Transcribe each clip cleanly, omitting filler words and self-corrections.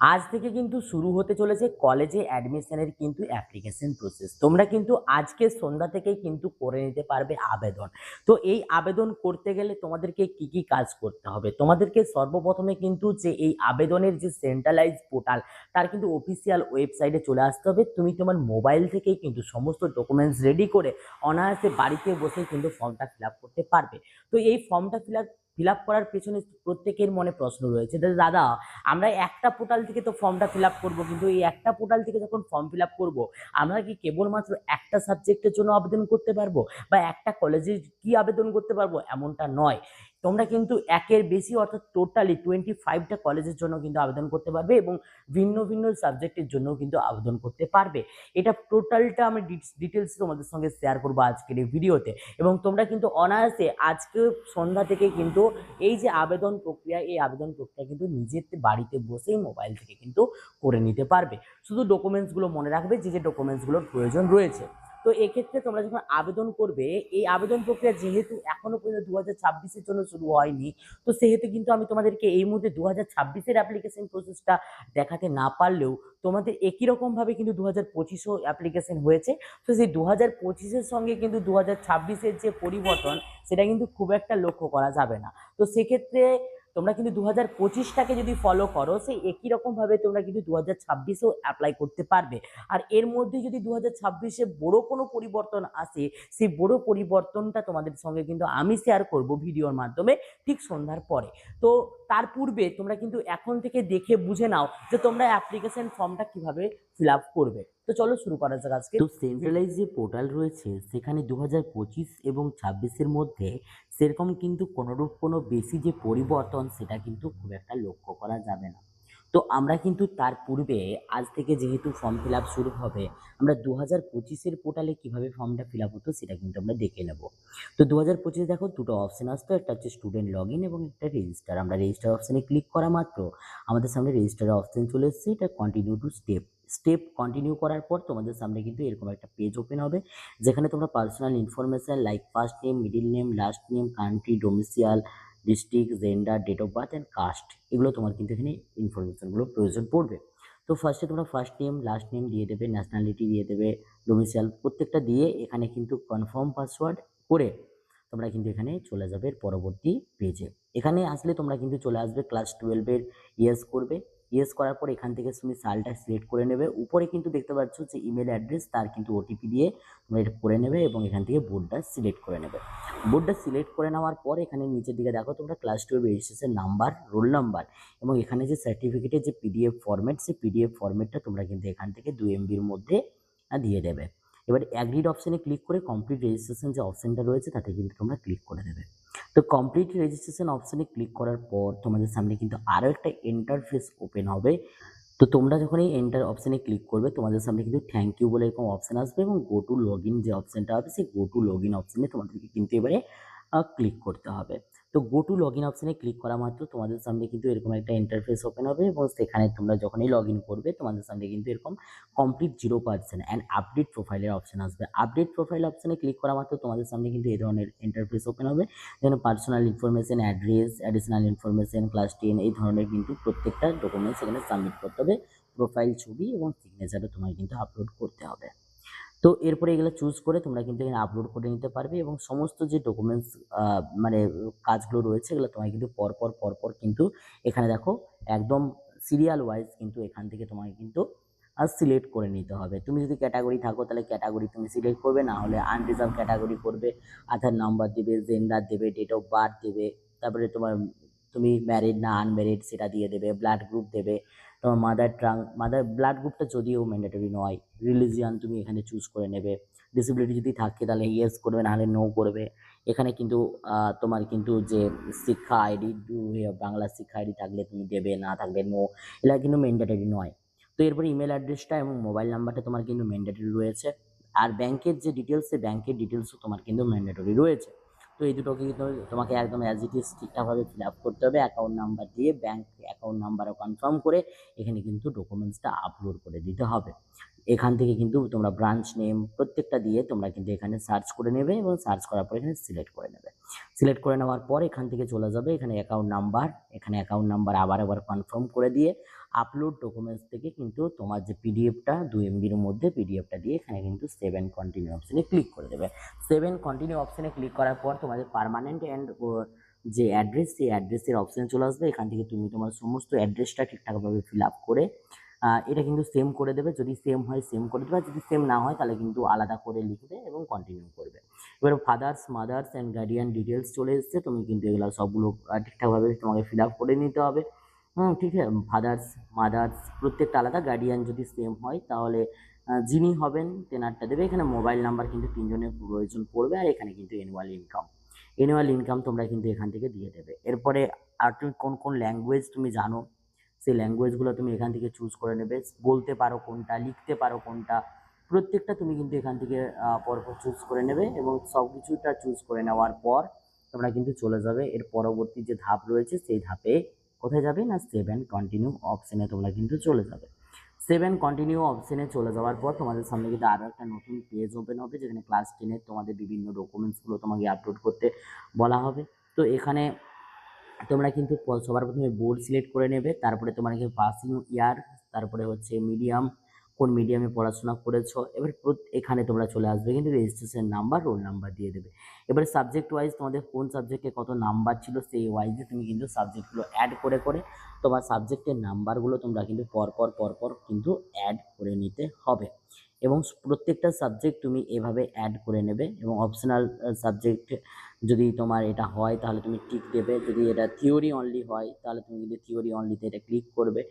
আজ থেকে কিন্তু শুরু হতে চলেছে কলেজে অ্যাডমিশনের কিন্তু অ্যাপ্লিকেশন প্রসেস। তোমরা কিন্তু আজকে সন্ধ্যা থেকেই কিন্তু করে নিতে পারবে আবেদন। তো এই আবেদন করতে গেলে তোমাদেরকে কি কি কাজ করতে হবে? তোমাদেরকে সর্বপ্রথমে কিন্তু যে এই আবেদনের যে সেন্ট্রালাইজ পোর্টাল, তার কিন্তু অফিসিয়াল ওয়েবসাইটে চলে আসতে হবে। তুমি তোমার মোবাইল থেকেই কিন্তু সমস্ত ডকুমেন্টস রেডি করে অনায়াসে বাড়িতে বসেই কিন্তু ফর্মটা ফিল আপ করতে পারবে। তো এই ফর্মটা ফিল আপ করার পেছনে প্রত্যেকের মনে প্রশ্ন রয়েছে যে দাদা, আমরা একটা পোর্টাল থেকে তো ফর্মটা ফিল আপ করবো, কিন্তু এই একটা পোর্টাল থেকে যখন ফর্ম ফিল আপ করবো, আমরা কি কেবলমাত্র একটা সাবজেক্টের জন্য আবেদন করতে পারবো বা একটা কলেজে কি আবেদন করতে পারবো? এমনটা নয়। তোমরা কিন্তু একের বেশি অর্থাৎ টোটালি 25টা কলেজের জন্য কিন্তু আবেদন করতে পারবে এবং ভিন্ন ভিন্ন সাবজেক্টের জন্য কিন্তু আবেদন করতে পারবে। এটা টোটালটা আমি ডিটেলস তোমাদের সঙ্গে শেয়ার করবো আজকের এই ভিডিওতে। এবং তোমরা কিন্তু অনায়াসে আজকে সন্ধ্যা থেকে কিন্তু এই যে আবেদন প্রক্রিয়া, এই আবেদন প্রক্রিয়া কিন্তু নিজের বাড়িতে বসেই মোবাইল থেকে কিন্তু করে নিতে পারবে। শুধু ডকুমেন্টসগুলো মনে রাখবে যে ডকুমেন্টসগুলোর প্রয়োজন রয়েছে। তো এক্ষেত্রে তোমরা যখন আবেদন করবে, এই আবেদন প্রক্রিয়া যেহেতু এখনো পর্যন্ত 2026-এর জন্য শুরু হয়নি, তো সেহেতু কিন্তু আমি তোমাদেরকে এই মুহূর্তে 2026-এর অ্যাপ্লিকেশন প্রসেসটা দেখাতে না পারলেও তোমাদের একই রকমভাবে কিন্তু 2025ও অ্যাপ্লিকেশন হয়েছে। তো সেই 2025-এর সঙ্গে কিন্তু 2026-এর যে পরিবর্তন, সেটা কিন্তু খুব একটা লক্ষ্য করা যাবে না। তো সেক্ষেত্রে তোমরা কিন্তু 2025টাকে যদি ফলো করো, সেই একই রকমভাবে তোমরা কিন্তু 2026এও অ্যাপ্লাই করতে পারবে। আর এর মধ্যে যদি 2026-এ বড় কোনো পরিবর্তন আসে, সেই বড় পরিবর্তনটা তোমাদের সঙ্গে কিন্তু আমি শেয়ার করব ভিডিওর মাধ্যমে ঠিক সন্ধ্যার পরে। তো তার পূর্বে তোমরা কিন্তু এখন থেকে দেখে বুঝে নাও যে তোমরা অ্যাপ্লিকেশন ফর্মটা কিভাবে ফিল আপ করবে। তো চলো শুরু করা যাক আজকে। তো সেন্ট্রালাইজ যে পোর্টাল রয়েছে, সেখানে 2025 এবং 26-এর মধ্যে সেরকম কিন্তু কোনোরূপ কোনো বেশি যে পরিবর্তন, সেটা কিন্তু খুব একটা লক্ষ্য করা যাবে না। তো আমরা কিন্তু তার পূর্বে আজ থেকে যেহেতু ফর্ম ফিল আপ শুরু হবে, আমরা 2025-এর পোর্টালে কীভাবে ফর্মটা ফিল আপ হতো সেটা কিন্তু আমরা দেখে নেব। তো 2025 দেখো দুটো অপশান আসতো, একটা হচ্ছে স্টুডেন্ট লগ ইন এবং একটা রেজিস্টার। আমরা রেজিস্টার অপশানে ক্লিক করা মাত্র আমাদের সামনে রেজিস্টারের অপশান চলে এসেছে। এটা কন্টিনিউ টু স্টেপ কন্টিনিউ করার পর তোমাদের সামনে কিন্তু এরকম একটা পেজ ওপেন হবে, যেখানে তোমরা personal information like first name, middle name, last name, country, domicile, district, gender, date of birth and caste, এগুলো তোমার কিন্তু এখানে ইনফরমেশানগুলো প্রয়োজন পড়বে। তো ফার্স্টে তোমরা ফার্স্ট নেম, লাস্ট নেম দিয়ে দেবে, ন্যাশনালিটি দিয়ে দেবে, ডোমিসিয়াল প্রত্যেকটা দিয়ে এখানে কিন্তু কনফার্ম পাসওয়ার্ড করে তোমরা কিন্তু এখানে চলে যাবে পরবর্তী পেজে। এখানে আসলে তোমরা কিন্তু চলে আসবে ক্লাস 12-এর ইয়েস করবে। ইয়েস করার পর এখান থেকে তুমি সালটা সিলেক্ট করে নেবে। উপরে কিন্তু দেখতে পাচ্ছ যে ইমেল অ্যাড্রেস, তার কিন্তু ওটিপি দিয়ে তোমরা এটা করে নেবে এবং এখান থেকে বোর্ডটা সিলেক্ট করে নেবে। বোর্ডটা সিলেক্ট করে নেওয়ার পর এখানে নিচের দিকে দেখো তোমরা class 12 registration number, roll number এবং এখানে যে সার্টিফিকেটের যে পিডিএফ ফরম্যাট, সেই পিডিএফ ফরম্যাটটা তোমরা কিন্তু এখান থেকে 2 MBর মধ্যে দিয়ে দেবে। এবার অ্যাগ্রিড অপশানে ক্লিক করে কমপ্লিট রেজিস্ট্রেশন যে অপশানটা রয়েছে তাতে কিন্তু তোমরা ক্লিক করে দেবে। তো কমপ্লিট রেজিস্ট্রেশন অপশানে ক্লিক করার পর তোমাদের সামনে কিন্তু আরও একটা ইন্টারফেস ওপেন হবে। তো তোমরা যখন এই এন্টার অপশানে ক্লিক করবে, তোমাদের সামনে কিন্তু থ্যাংক ইউ বলে এরকম অপশান আসবে এবং গো টু লগ ইন যে অপশানটা হবে, সেই গো টু লগ ইন অপশানে তোমাদেরকে কিন্তু এবারে ক্লিক করতে হবে। তো গো টু লগ ইন অপশানে ক্লিক করা মাত্র তোমাদের সামনে কিন্তু এরকম একটা ইন্টারফেস ওপেন হবে এবং সেখানে তোমরা যখনই লগ ইন করবে, তোমাদের সামনে কিন্তু এরকম কমপ্লিট 0% অ্যান্ড আপডেট প্রোফাইলের অপশান আসবে। আপডেট প্রোফাইল অপশানে ক্লিক করা মাত্র তোমাদের সামনে কিন্তু এই ধরনের ইন্টারফেস ওপেন হবে, যেখানে personal information, address, additional information, class 10 এই ধরনের কিন্তু প্রত্যেকটা ডকুমেন্টস এখানে সাবমিট করতে হবে। প্রোফাইল ছবি এবং সিগনেচারও তোমায় কিন্তু আপলোড করতে হবে। তো এরপরে এগুলো চুজ করে তোমরা কিন্তু এখানে আপলোড করে নিতে পারবে এবং সমস্ত যে ডকুমেন্টস মানে কাজগুলো রয়েছে, এগুলো তোমায় কিন্তু পরপর কিন্তু এখানে দেখো একদম সিরিয়াল ওয়াইজ কিন্তু এখান থেকে তোমায় কিন্তু সিলেক্ট করে নিতে হবে। তুমি যদি ক্যাটাগরি থাকো তাহলে ক্যাটাগরি তুমি সিলেক্ট করবে, না হলে আনরিজার্ভ ক্যাটাগরি করবে। আধার নাম্বার দেবে, জেন্ডার দেবে, ডেট অফ বার্থ দেবে, তারপরে তুমি ম্যারিড না আনম্যারিড সেটা দিয়ে দেবে, ব্লাড গ্রুপ দেবে, তোমার মাদার ব্লাড গ্রুপটা যদিও ম্যান্ডেটরি নয়। রিলিজিয়ান তুমি এখানে চুজ করে নেবে। ডিসেবিলিটি যদি থাকে তাহলে ইয়েস করবে, নাহলে নো করবে। এখানে কিন্তু তোমার কিন্তু যে শিক্ষা আইডি, বাংলা শিক্ষা আইডি থাকলে তুমি দেবে, না থাকলে নো। এটা কিন্তু ম্যান্ডেটরি নয়। তো এরপরে ইমেল অ্যাড্রেসটা এবং মোবাইল নাম্বারটা তোমার কিন্তু ম্যান্ডেটরি রয়েছে। আর ব্যাংকের যে ডিটেলস, সেই ব্যাংকের ডিটেলসও তোমার কিন্তু ম্যান্ডেটরি রয়েছে। তো এই দুটোকে কিন্তু তোমাকে একদম অ্যাজ ইট ইজ ঠিকঠাকভাবে ফিল আপ করতে হবে। অ্যাকাউন্ট নাম্বার দিয়ে ব্যাংক অ্যাকাউন্ট নাম্বারও কনফার্ম করে এখানে কিন্তু ডকুমেন্টসটা আপলোড করে দিতে হবে। এখান থেকে কিন্তু তোমরা ব্রাঞ্চ নেম প্রত্যেকটা দিয়ে তোমরা কিন্তু এখানে সার্চ করে নেবে এবং সার্চ করার পর এখানে সিলেক্ট করে নেবে। সিলেক্ট করে নেওয়ার পর এখান থেকে চলে যাবে এখানে অ্যাকাউন্ট নাম্বার, এখানে অ্যাকাউন্ট নাম্বার আবার কনফার্ম করে দিয়ে আপলোড ডকুমেন্টস থেকে কিন্তু তোমার যে পিডিএফটা 2 এমবির মধ্যে পিডিএফটা দিয়ে এখানে কিন্তু সেভ অ্যান্ড কন্টিনিউ অপশনে ক্লিক করে দেবে। সেভ অ্যান্ড কন্টিনিউ অপশনে ক্লিক করার পর তোমাদের পার্মানেন্ট অ্যান্ড যে অ্যাড্রেস, সেই অ্যাড্রেসের অপশন চলে আসবে। এখান থেকে তুমি তোমার সমস্ত অ্যাড্রেসটা ঠিকঠাকভাবে ফিল আপ করে এটা কিন্তু সেম করে দেবে। যদি সেম হয় সেম করে দেবে, আর যদি সেম না হয় তাহলে কিন্তু আলাদা করে লিখবে এবং কন্টিনিউ করবে। এবার father's, mother's and guardian details চলে এসছে, তুমি কিন্তু এগুলো সবগুলো ঠিকঠাকভাবে তোমাকে ফিল আপ করে নিতে হবে। ঠিক আছে। ফাদার্স, মাদার্স প্রত্যেকটা আলাদা, গার্ডিয়ান যদি সেম হয় তাহলে যিনি হবেন তেনারটা দেবে। এখানে মোবাইল নাম্বার কিন্তু তিনজনের প্রয়োজন পড়বে, আর এখানে কিন্তু অ্যানুয়াল ইনকাম তোমরা কিন্তু এখান থেকে দিয়ে দেবে। এরপরে আর তুমি কোন কোন ল্যাঙ্গুয়েজ তুমি জানো সেই ল্যাঙ্গুয়েজগুলো তুমি এখান থেকে চুজ করে নেবে। বলতে পারো কোনটা, লিখতে পারো কোনটা, প্রত্যেকটা তুমি কিন্তু এখান থেকে পরপর চুজ করে নেবে এবং সব কিছুটা চুজ করে নেওয়ার পর তোমরা কিন্তু চলে যাবে এর পরবর্তী যে ধাপ রয়েছে সেই ধাপে। কোথায় যাবে না, সেভ অ্যান্ড কন্টিনিউ অপশনে তোমরা কিন্তু চলে যাবে। সেভ অ্যান্ড কন্টিনিউ অপশনে চলে যাওয়ার পর তোমাদের সামনে কিন্তু আরও একটা নতুন পেজ ওপেন হবে, যেখানে ক্লাস 10-এর তোমাদের বিভিন্ন ডকুমেন্টসগুলো তোমাকে আপলোড করতে বলা হবে। তো এখানে তোমরা কিন্তু সবার প্রথমে বোর্ড সিলেক্ট করে নেবে, তারপরে তোমার কিন্তু পাসিং ইয়ার, তারপরে হচ্ছে মিডিয়াম, কোন মিডিয়ামে পড়াশোনা করেছো। এবার এখানে তোমরা চলে আসবে কিন্তু রেজিস্ট্রেশন নাম্বার, রোল নাম্বার দিয়ে দেবে। এবারে সাবজেক্ট ওয়াইজ তোমাদের কোন সাবজেক্টে কত নাম্বার ছিল সেই ওয়াইজে তুমি কিন্তু সাবজেক্টগুলো অ্যাড করে করে তোমার সাবজেক্টের নাম্বারগুলো তোমরা কিন্তু পরপর কিন্তু অ্যাড করে নিতে হবে। এবং প্রত্যেকটা সাবজেক্ট তুমি এভাবে অ্যাড করে নেবে। এবং অপশনাল সাবজেক্ট যদি তোমার এটা হয় তাহলে তুমি টিক দেবে, যদি এটা থিওরি অনলি হয় তাহলে তুমি কিন্তু থিওরি অনলিতে এটা ক্লিক করবে।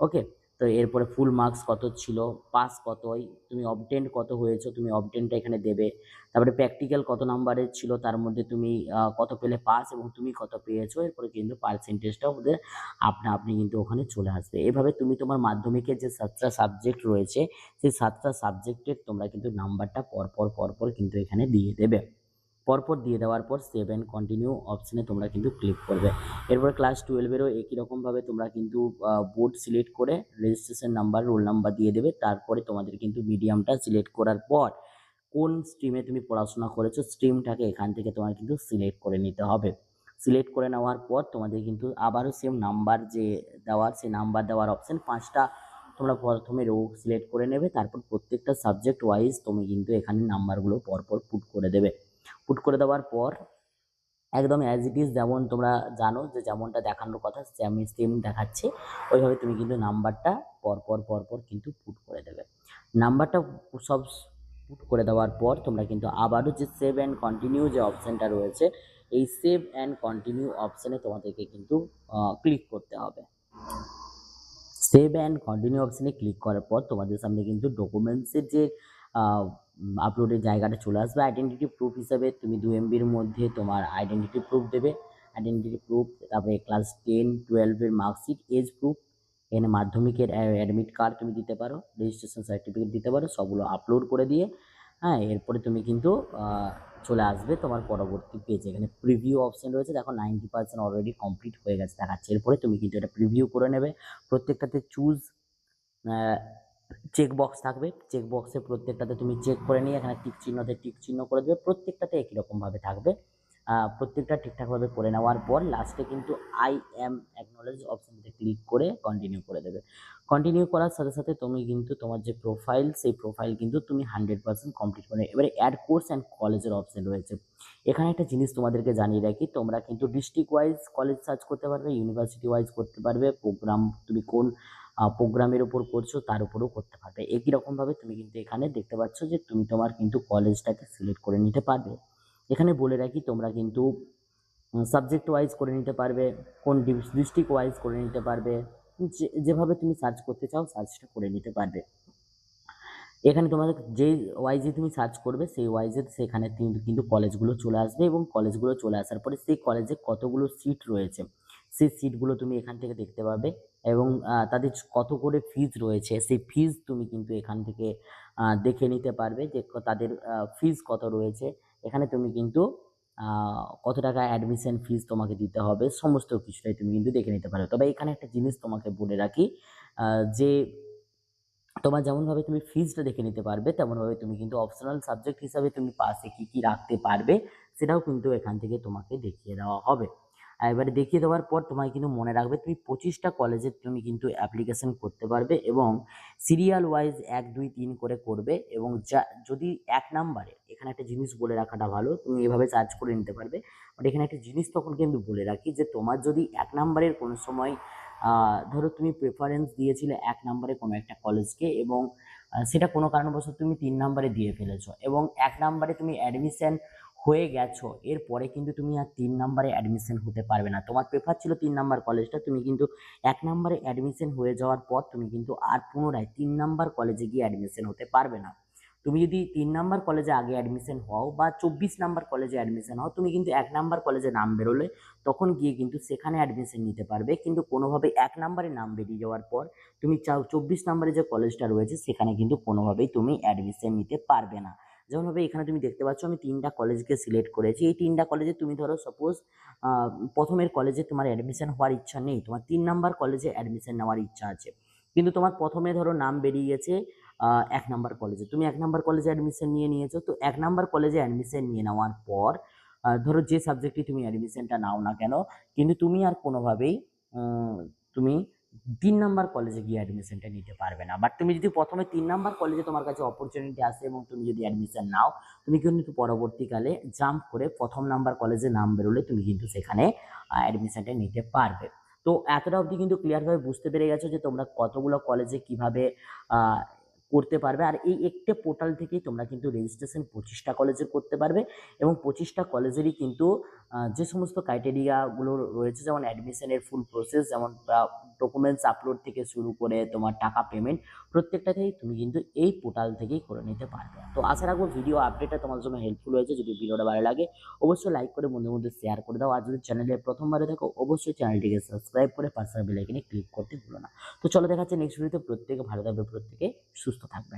ওকে। তো এরপরে ফুল মার্কস কত ছিল, পাস কত, তুমি অবটেন্ড কত হয়েছো, তুমি অবটেন্ডটা এখানে দেবে। তারপরে প্র্যাকটিক্যাল কত নাম্বারের ছিল, তার মধ্যে তুমি কত পেলে পাস এবং তুমি কত পেয়েছো, এরপরে কিন্তু পার্সেন্টেজটা ওদের আপনি কিন্তু ওখানে চলে আসবে। এভাবে তুমি তোমার মাধ্যমিকের যে 7টা সাবজেক্ট রয়েছে সেই 7টা সাবজেক্টের তোমরা কিন্তু নাম্বারটা পরপর কিন্তু এখানে দিয়ে দেবে। পরপর দিয়ে দেওয়ার পর সেভ অ্যান্ড কন্টিনিউ অপশনে তোমরা কিন্তু ক্লিক করবে। এরপর ক্লাস 12-এরও একই রকমভাবে তোমরা কিন্তু বোর্ড সিলেক্ট করে রেজিস্ট্রেশন নাম্বার, রোল নাম্বার দিয়ে দেবে। তারপরে তোমাদের কিন্তু মিডিয়ামটা সিলেক্ট করার পর কোন স্ট্রিমে তুমি পড়াশোনা করেছো স্ট্রিমটাকে এখান থেকে তোমার কিন্তু সিলেক্ট করে নিতে হবে। সিলেক্ট করে নেওয়ার পর তোমাদের কিন্তু আবারও সেম নাম্বার যে দেওয়ার, সেই নাম্বার দেওয়ার অপশান 5টা তোমরা প্রথমে রো সিলেক্ট করে নেবে। তারপর প্রত্যেকটা সাবজেক্ট ওয়াইজ তুমি কিন্তু এখানে নাম্বারগুলো পরপর পুট করে দেবে। পুট করে দেওয়ার পর একদম অ্যাজ ইট ইজ যেমন তোমরা জানো যে যেমনটা দেখানোর কথা সেম দেখাচ্ছে, ওইভাবে তুমি কিন্তু নাম্বারটা পরপর কিন্তু পুট করে দেবে। নাম্বারটা সব পুট করে দেওয়ার পর তোমরা কিন্তু আবারও যে সেভ অ্যান্ড কন্টিনিউ যে অপশানটা রয়েছে, এই সেভ অ্যান্ড কন্টিনিউ অপশানে তোমাদেরকে কিন্তু ক্লিক করতে হবে। সেভ অ্যান্ড কন্টিনিউ অপশানে ক্লিক করার পর তোমাদের সামনে কিন্তু ডকুমেন্টসের যে আপলোডের জায়গাটা চলে আসবে। আইডেন্টিটি প্রুফ হিসাবে তুমি 2 এমবির মধ্যে তোমার আইডেন্টিটি প্রুফ দেবে। আইডেন্টিটি প্রুফ, তারপরে ক্লাস 10-12-এর মার্কশিট, এজ প্রুফ, এখানে মাধ্যমিকের অ্যাডমিট কার্ড তুমি দিতে পারো, রেজিস্ট্রেশন সার্টিফিকেট দিতে পারো, সবগুলো আপলোড করে দিয়ে এরপরে তুমি কিন্তু চলে আসবে তোমার পরবর্তী পেজে। এখানে প্রিভিউ অপশন রয়েছে, দেখো 90% অলরেডি কমপ্লিট হয়ে গেছে দেখাচ্ছে। এরপরে তুমি কিন্তু এটা প্রিভিউ করে নেবে। প্রত্যেকটাতে চুজ চেক বক্স থাকবে, চেক বক্সে প্রত্যেকটাতে তুমি চেক করে নিয়ে এখানে টিক চিহ্নতে টিক চিহ্ন করে দেবে। প্রত্যেকটাতে একই রকমভাবে থাকবে। প্রত্যেকটা ঠিকঠাকভাবে করে নেওয়ার পর লাস্টে কিন্তু আই অ্যাম অ্যাকনোলেজ অপশানটাতে ক্লিক করে কন্টিনিউ করে দেবে। কন্টিনিউ করার সাথে সাথে তুমি কিন্তু তোমার যে প্রোফাইল, সেই প্রোফাইল কিন্তু তুমি 100% কমপ্লিট করে। এবারে অ্যাড কোর্স অ্যান্ড কলেজের অপশান রয়েছে। এখানে একটা জিনিস তোমাদেরকে জানিয়ে রাখি, তোমরা কিন্তু ডিস্ট্রিক্ট ওয়াইজ কলেজ সার্চ করতে পারবে, ইউনিভার্সিটি ওয়াইজ করতে পারবে, প্রোগ্রাম তুমি কোন প্রোগ্রামের উপর করছো তার উপরেও করতে পারবে। একই রকমভাবে তুমি কিন্তু এখানে দেখতে পাচ্ছ যে তুমি তোমার কিন্তু কলেজটাকে সিলেক্ট করে নিতে পারবে। এখানে বলে রাখি তোমরা কিন্তু সাবজেক্ট ওয়াইজ করে নিতে পারবে, কোন ডিস্ট্রিক্ট ওয়াইজ করে নিতে পারবে, যেভাবে তুমি সার্চ করতে চাও সার্চটা করে নিতে পারবে। এখানে তোমাদের যেই ওয়াইজে তুমি সার্চ করবে সেই ওয়াইজে সেখানে কিন্তু কলেজগুলো চলে আসবে এবং কলেজগুলো চলে আসার পরে সেই কলেজে কতগুলো সিট রয়েছে সেই সিটগুলো তুমি এখান থেকে দেখতে পাবে এবং তাদের কত করে ফিজ রয়েছে সেই ফিজ তুমি কিন্তু এখান থেকে দেখে নিতে পারবে যে তাদের ফিজ কত রয়েছে। এখানে তুমি কিন্তু কত টাকা অ্যাডমিশন ফিজ তোমাকে দিতে হবে সমস্ত কিছুটাই তুমি কিন্তু দেখে নিতে পারবে। তবে এখানে একটা জিনিস তোমাকে বলে রাখি, যে তোমার যেমনভাবে তুমি ফিজটা দেখে নিতে পারবে তেমনভাবে তুমি কিন্তু অপশনাল সাবজেক্ট হিসাবে তুমি পাশে কী কী রাখতে পারবে সেটাও কিন্তু এখান থেকে তোমাকে দেখিয়ে দেওয়া হবে। এবারে দেখিয়ে দেওয়ার পর তোমায় কিন্তু মনে রাখবে তুমি 25টা কলেজে তুমি কিন্তু অ্যাপ্লিকেশন করতে পারবে এবং সিরিয়াল ওয়াইজ 1, 2, 3 করে করবে এবং যদি 1 নাম্বারে এখানে একটা জিনিস বলে রাখাটা ভালো, তুমি এভাবে সার্চ করে নিতে পারবে। বাট এখানে একটা জিনিস তখন কিন্তু বলে রাখি যে তোমার যদি 1 নাম্বারের কোনো সময় ধরো তুমি প্রেফারেন্স দিয়েছিলে 1 নাম্বারে কোনো একটা কলেজকে এবং সেটা কোনো কারণবশত তুমি 3 নাম্বারে দিয়ে ফেলেছো এবং 1 নাম্বারে তুমি অ্যাডমিশন হয়ে গেছো, এরপরে কিন্তু তুমি আর 3 নাম্বারে অ্যাডমিশন হতে পারবে না। তোমার প্রেফার ছিল 3 নাম্বার কলেজটা, তুমি কিন্তু 1 নাম্বারে অ্যাডমিশন হয়ে যাওয়ার পর তুমি কিন্তু আর পুনরায় 3 নাম্বার কলেজে গিয়ে অ্যাডমিশন হতে পারবে না। তুমি যদি 3 নাম্বার কলেজে আগে অ্যাডমিশন হও বা 24 নাম্বার কলেজে অ্যাডমিশন হও, তুমি কিন্তু 1 নাম্বার কলেজে নাম বেরোলে তখন গিয়ে কিন্তু সেখানে অ্যাডমিশন নিতে পারবে। কিন্তু কোনোভাবেই 1 নাম্বারে নাম বেরিয়ে যাওয়ার পর তুমি 24 নাম্বারে যে কলেজটা রয়েছে সেখানে কিন্তু কোনোভাবেই তুমি অ্যাডমিশন নিতে পারবে না। যেমনভাবে এখানে তুমি দেখতে পাচ্ছ আমি 3টা কলেজকে সিলেক্ট করেছি। এই 3টা কলেজে তুমি ধরো সাপোজ আ ১ম এর কলেজে তোমার অ্যাডমিশন হওয়ার ইচ্ছা নেই। তোমার 3 নাম্বার কলেজে অ্যাডমিশন নেওয়ার ইচ্ছা আছে। কিন্তু তোমার ১ম এ ধরো নাম বেরিয়ে গেছে ১ নাম্বার কলেজে। তুমি ১ নাম্বার কলেজে অ্যাডমিশন নিয়ে নিয়েছো। তো ১ নাম্বার কলেজে অ্যাডমিশন নিয়ে নেওয়ার পর ধরো যে সাবজেক্টে তুমি অ্যাডমিশনটা নাও না কেন, কিন্তু তুমি আর কোনোভাবেই উম তুমি ৩ নাম্বার কলেজে গিয়ে অ্যাডমিশনটা নিতে পারবে না। বাট তুমি যদি ১ম এ ৩ নাম্বার কলেজে তোমার কাছে অপরচুনিটি আসে এবং তুমি যদি অ্যাডমিশন নাও, তুমি কিন্তু পরবর্তীকালে জাম্প করে ১ম নাম্বার কলেজে নাম বেরোলে তুমি কিন্তু সেখানে অ্যাডমিশনটা নিতে পারবে। তো এতটা অবধি কিন্তু ক্লিয়ারভাবে বুঝতে পেরে গেছো যে তোমরা কতগুলো কলেজে কিভাবে আ করতে পারবে। আর এই একটা পোর্টাল থেকেই তোমরা কিন্তু রেজিস্ট্রেশন 25টা কলেজের করতে পারবে এবং 25টা কলেজেরই কিন্তু যে সমস্ত ক্রাইটেরিয়াগুলো রয়েছে যেমন অ্যাডমিশনের ফুল প্রসেস, যেমন ডকুমেন্টস আপলোড থেকে শুরু করে তোমার টাকা পেমেন্ট প্রত্যেকটাতেই তুমি কিন্তু এই পোর্টাল থেকেই করে নিতে পারবে। তো আশা রাখবো ভিডিও আপডেটটা তোমার জন্য হেল্পফুল হয়েছে। যদি ভিডিওটা ভালো লাগে অবশ্যই লাইক করে বন্ধুদের মধ্যে শেয়ার করে দাও। আর যদি চ্যানেলে প্রথমবারে থাকো অবশ্যই চ্যানেলটিকে সাবস্ক্রাইব করে পাশের বেল আইকনে ক্লিক করতে ভুলো না। তো চলো দেখা হচ্ছে নেক্সট ভিডিওতে। প্রত্যেকে ভালো থাকবে, প্রত্যেকে সুস্থ থাকবে।